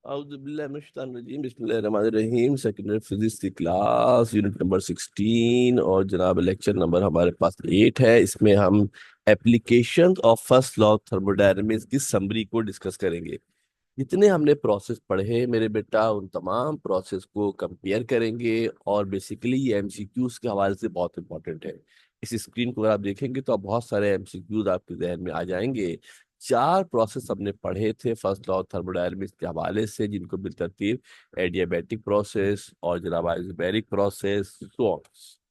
बिस्मिल्लाहिर्रहमानिर्रहीम। Secondary physics की class unit number 16 और जनाब लेक्चर नंबर हमारे पास 8 है। इसमें हम application of first law of thermodynamics की समरी को डिस्कस करेंगे। जितने हमने प्रोसेस पढ़े मेरे बेटा उन तमाम प्रोसेस को कंपेयर करेंगे और बेसिकली ये एमसीक्यूज के हवाले से बहुत इंपॉर्टेंट है। इस स्क्रीन को अगर आप देखेंगे तो आप बहुत सारे एमसीक्यूज आपके जहन में आ जाएंगे। चार प्रोसेस हमने पढ़े थे फर्स्ट लॉ ऑफ थर्मोडायनेमिक्स के हवाले से, जिनको बिलतरतीब एडियाबैटिक प्रोसेस और जनाब आइसोबैरिक प्रोसेस, तो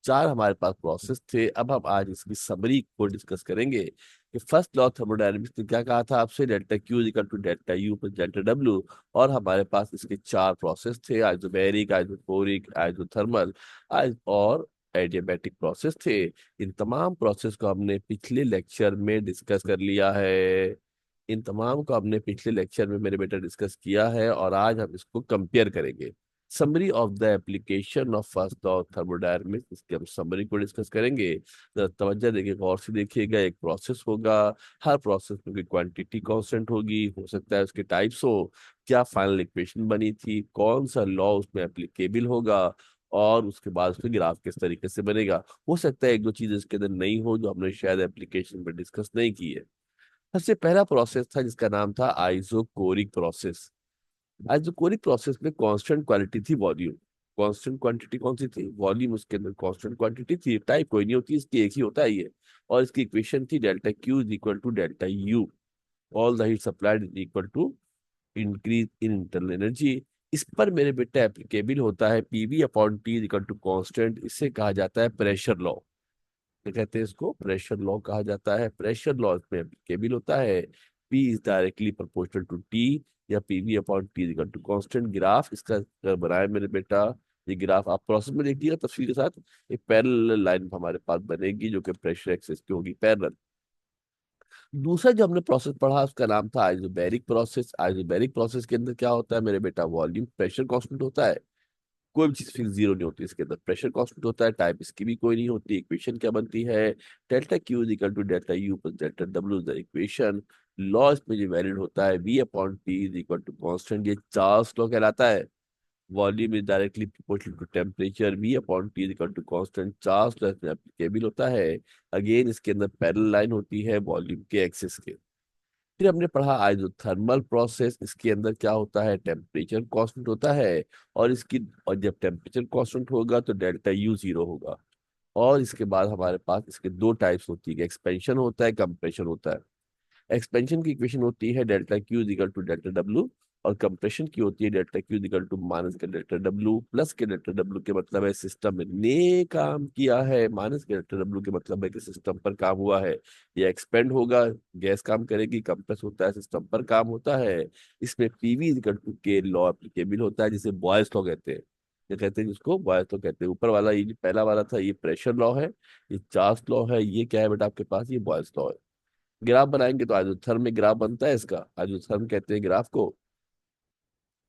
चार हमारे पास प्रोसेस थे। अब हम आज इसकी समरी को डिस्कस करेंगे कि फर्स्ट लॉ थर्मोडायनेमिक्स ने क्या कहा था आपसे, delta Q equal to delta U plus delta W. और हमारे पास इसके चार प्रोसेस थे, आइसोबैरिक, आइसोफोरिक, आइसोथर्मल और एडियाबैटिक प्रोसेस थे। इन तमाम प्रोसेस को हमने पिछले लेक्चर में डिस्कस कर लिया है। इन तमाम को हमने पिछले लेक्चर में मेरे बेटा डिस्कस किया है और आज हम इसको कंपेयर करेंगे। Summary of the application of first law thermodynamics, इसके हम समरी को डिस्कस करेंगे। जरा तवज्जो देखिए, गौर से देखिएगा। एक प्रोसेस होगा, हर प्रोसेस में कोई क्वांटिटी कांस्टेंट होगी, हो सकता है उसके टाइप्स हो, क्या फाइनल इक्वेशन बनी थी, कौन सा लॉ उसमें एप्लीकेबल होगा, और उसके बाद उसके ग्राफ किस तरीके से बनेगा। हो सकता है एक दो चीजें इसके अंदर नहीं हो जो हमने शायद एप्लीकेशन में डिस्कस नहीं की है। सबसे पहला प्रोसेस था जिसका नाम था आइसोकोरिक प्रोसेस। आइसोकोरिक प्रोसेस में कांस्टेंट क्वालिटी थी वॉल्यूम। कांस्टेंट क्वांटिटी कौन सी थी? वॉल्यूम। उसके अंदर कांस्टेंट क्वांटिटी थी, टाइप कोई नहीं होती इसकी, एक ही होता है ये। और इसकी इक्वेशन थी delta Q is equal to delta U, all the heat supplied is equal to increase in internal energy. इस पर मेरे बेटा एप्लीकेबल होता है PV upon T is equal to constant. इसे कहा जाता है प्रेशर लॉ। क्या कहते हैं इसको? प्रेशर लॉ कहा जाता है। प्रेशर लॉ इसमें एप्लीकेबल होता है। P is directly proportional to T, या PV upon T equal to constant. Graph इसका अगर बनाए मेरे बेटा, ये ग्राफ आप प्रोसेस में देखिएगा तफसील के साथ, एक पैरेलल लाइन हमारे पास बनेगी जो कि प्रेशर एक्सिस की होगी, पैरेलल। दूसरा जो हमने प्रोसेस पढ़ा उसका नाम था आइसोबैरिक प्रोसेस। आइसोबैरिक प्रोसेस के अंदर क्या होता है मेरे बेटा? वॉल्यूम प्रेशर कांस्टेंट होता है, कोई भी चीज फिक्स जीरो नहीं होती, इसके अंदर प्रेशर कांस्टेंट होता है, टाइप इसकी भी कोई नहीं होती। इक्वेशन क्या बनती है? Delta Q is equal to delta U plus delta W is the equation. Law इसमें जो वैलिड होता है V upon T is equal to constant, ये चार्ल्स लॉ कहलाता है। Volume is directly proportional to temperature, V upon T is equal to constant, Charles law इसमें applicable होता है। अगेन इसके अंदर पैरेलल लाइन होती है वॉल्यूम के एक्सिस के। फिर हमने पढ़ा आइसोथर्मल प्रोसेस। इसके अंदर क्या होता है? टेम्परेचर कांस्टेंट होता है, और इसकी, और जब टेम्परेचर कांस्टेंट होगा तो डेल्टा यू जीरो होगा। और इसके बाद हमारे पास इसके दो टाइप्स होती है, एक्सपेंशन होता है, कंप्रेशन होता है। एक्सपेंशन की इक्वेशन होती है delta Q equal to delta W, और कंप्रेशन की होती है delta Q equal to minus K delta W plus K delta W. K मतलब है सिस्टम ने काम किया है, minus K delta W K मतलब है कि सिस्टम पर काम हुआ है। ये एक्सपेंड होगा, गैस काम करेगी, कंप्रेस होता है, सिस्टम पर काम होता है। इसमें पीवी इक्वल टू के लॉ एप्लीकेबल होता है, जिसे बॉयस लॉ कहते हैं। क्या कहते हैं जिसको? बॉयस लॉ कहते हैं। ऊपर वाला ये जो पहला वाला था ये प्रेशर लॉ है, ये चार्ल्स लॉ है, ये क्या है बेटा आपके पास? ये बॉयस लॉ है। ग्राफ बनाएंगे तो आइसोथर्म में ग्राफ बनता है इसका, आइसोथर्म कहते हैं ग्राफ को।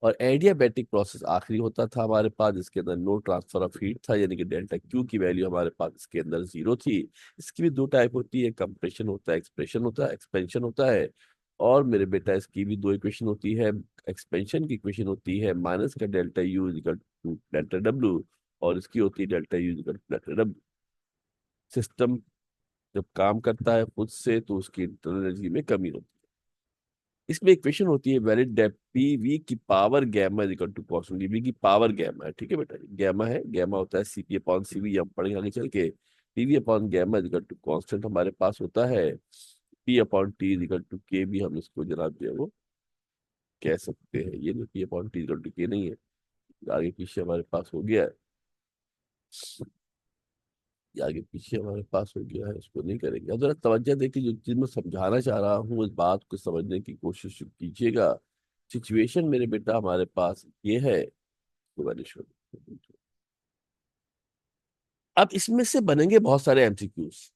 और एडियाबैटिक प्रोसेस आखिरी होता था हमारे पास, जिसके अंदर नो ट्रांसफर ऑफ हीट था, यानी कि डेल्टा क्यू की वैल्यू हमारे पास इसके अंदर जीरो थी। इसकी भी दो टाइप होती है, कंप्रेशन होता है, एक्सप्रेशन होता है, एक्सपेंशन होता है। और मेरे बेटा इसकी भी दो इक्वेशन होती है। एक्सपेंशन की इक्वेशन होती है माइनस का delta U equal to delta W, और इसकी होती है delta U equal to delta W. System जब काम करता है खुद से तो उसकी इंटरनल एनर्जी में कमी होती है। इसमें इक्वेशन होती है वैलिड डेप्थ पी वी की power gamma is equal to constant. V की पावर गैमा है, ठीक है बेटा, गैमा है, गैमा होता है C P upon C V, हम पढ़ेंगे आगे चल के। P V upon gamma is equal to constant हमारे पास होता है। P upon T is equal to K भी हम इसको जनाब जो है वो कह सकते हैं। ये नहीं, P upon T is equal to K नहीं है, आगे पीछे हमारे पास हो गया है, ये आगे पीछे हमारे पास हो गया है, इसको नहीं करेंगे। अब जरा तवज्जो देखिए, जो चीज मैं समझाना चाह रहा हूँ उस बात को समझने की कोशिश कीजिएगा। सिचुएशन मेरे बेटा हमारे पास ये है, भुवनेश्वर। अब इसमें से बनेंगे बहुत सारे एमसीक्यूज।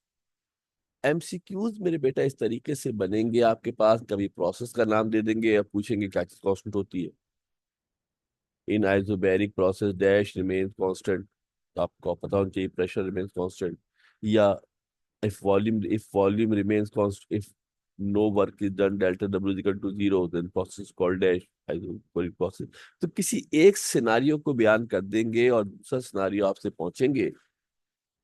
एमसीक्यूज मेरे बेटा इस तरीके से बनेंगे आपके पास, कभी प्रोसेस का नाम दे देंगे या पूछेंगे क्या चीज कांस्टेंट होती है। In isobaric process dash remains constant, तो आपको पता होना चाहिए प्रेशर रिमेन्स कांस्टेंट। या if volume remains constant, no work is done, delta W is equal to zero, then process called dash isochoric process. तो किसी एक सिनारियो को बयान कर देंगे और दूसरा सिनारियो आपसे पहुंचेंगे।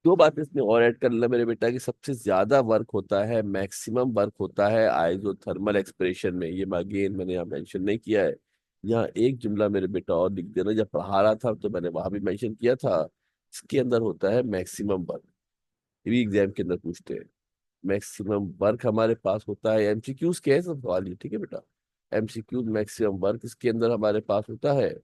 दो बातें इसमें और ऐड कर लेना मेरे बेटा, कि सबसे ज्यादा वर्क होता है, मैक्सिमम वर्क होता है आइसोथर्मल एक्सप्रेशन में। ये अगेन मैंने यहाँ मेंशन नहीं किया है। यहाँ एक जुमला मेरे बेटा और लिख देना, जब पढ़ा रहा था तो मैंने वहां भी मेंशन किया था। इसके अंदर होता है मैक्सिमम वर्क। ये भी एग्जाम के अंदर पूछते हैं। मैक्सिमम वर्क हमारे पास होता है, एमसीक्यूज के है सब सवाल ये, ठीक है बेटा। एमसीक्यूज मैक्सिमम वर्क इसके अंदर हमारे पास होता है।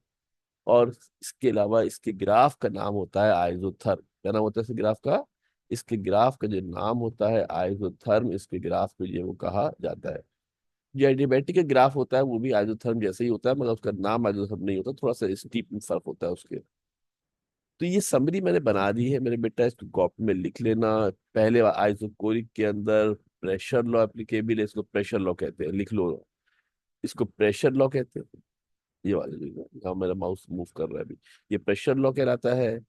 और इसके अलावा इसके ग्राफ का नाम होता है आइसोथर्म। क्या नाम होता है इसके ग्राफ का? इसके ग्राफ का जो नाम होता है आइसोथर्म, इसके ग्राफ को ये वो कहा जाता है। जो एडियाबैटिक का ग्राफ होता है वो भी आइसोथर्म जैसे ही होता है, मगर उसका नाम आइसोथर्म नहीं होता, थोड़ा सा स्टीप फर्क होता है उसके। तो ये समरी मैंने बना दी है मेरे बेटा, इसको कॉपी में लिख लेना। पहले आइसोकोरिक के अंदर प्रेशर लॉ एप्लीकेबल है, इसको प्रेशर लॉ कहते हैं, लिख लो। इसको प्रेशर लॉ कहते हैं। ये वाले जो यहाँ मेरा माउस मूव कर रहा है अभी, ये प्रेशर लॉ कहलाता है।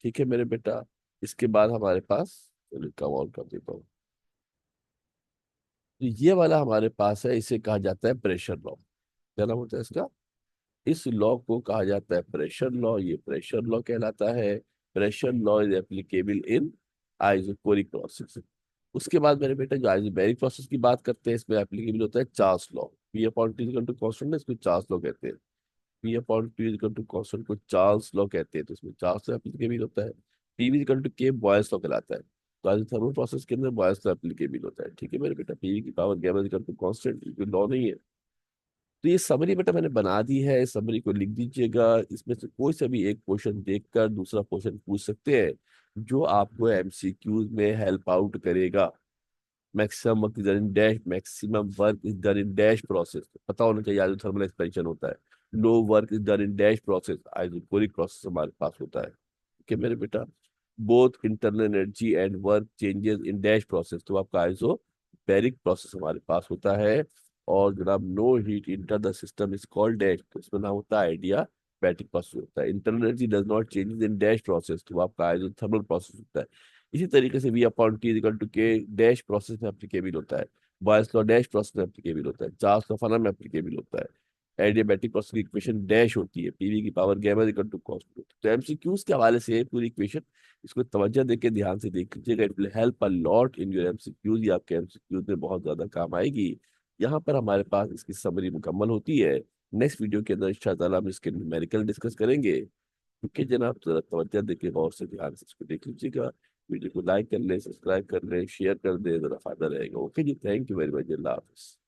ठीक है मेरे बेटा। इसके बाद हमारे पास, चलिए कम और कर देता हूँ। तो ये वाला हमारे पास है, इसे कहा जाता है प्रेशर लॉ। क्या नाम होता है इसका? इस लॉ को कहा जाता है प्रेशर लॉ, ये प्रेशर लॉ कहलाता है। Pressure law is applicable in isochoric process. उसके बाद मेरे बेटा जो आइसोबैरिक प्रोसेस की बात करते हैं, इसमें एप्लीकेबल होता है Charles law. P upon T equal to constant है, इसको चार्ल्स लॉ कहते हैं। P upon T equal to constant को चार्ल्स लॉ कहते हैं, तो इसमें चार्ल्स लॉ एप्लीकेबल होता है। P equal to K Boyle's law कहलाता है। तो आइसोथर्मल प्रोसेस के अंदर बॉयल्स लॉ एप्लीकेबल होता है। ठीक है मेरे बेटा, पी की power gamma equal to constant, कोई लॉ नहीं है। तो ये समरी बेटा मैंने बना दी है, इस समरी को लिख दीजिएगा। इसमें से कोई सा भी एक क्वेश्चन देखकर दूसरा क्वेश्चन पूछ सकते हैं, जो आपको एमसीक्यूज में हेल्प आउट करेगा। Maximum work is done in dash, maximum work is done in dash process, पता होना चाहिए आइसोथर्मल एक्सपेंशन होता है। Low work is done in dash process, isochoric process हमारे पास होता है। ठीक है मेरे बेटा। Both internal energy and work changes in dash process, तो आपका आइसोबैरिक प्रोसेस हमारे पास होता है। और जनाब no heat enter the system is called dash, तो इसमें नाम होता है आइडियाबैटिक प्रोसेस होता है। Internal energy does not changes in dash process, तो आपका आइसोथर्मल प्रोसेस होता है। इसी तरीके से V upon T equal to K dash process में एप्लीकेबल होता है। बॉयल्स लॉ डैश प्रोसेस में एप्लीकेबल होता है। चार्ल्स लॉ फनम में एप्लीकेबल होता है। एडियाबैटिक प्रोसेस की इक्वेशन डैश होती है, पीवी की power gamma equal to const. तो एमसीक्यूज के हवाले से है पूरी इक्वेशन। इसको तवज्जो देके ध्यान से देख लीजिएगा, it will help a lot in your MCQs. ये आपके एमसीक्यूज में बहुत ज्यादा काम आएगी। यहाँ पर हमारे पास इसकी समरी मुकम्मल होती है। नेक्स्ट वीडियो के अंदर इंशाअल्लाह हम इसके न्यूमेरिकल डिस्कस करेंगे। क्योंकि जनाब जरा तवज्जो देके गौर से ध्यान से इसको देख लीजिएगा। वीडियो को लाइक कर ले, सब्सक्राइब कर ले, शेयर कर दे, जरा फायदा रहेगा। ओके जी, थैंक यू वेरी मच, अल्लाह हाफिज़।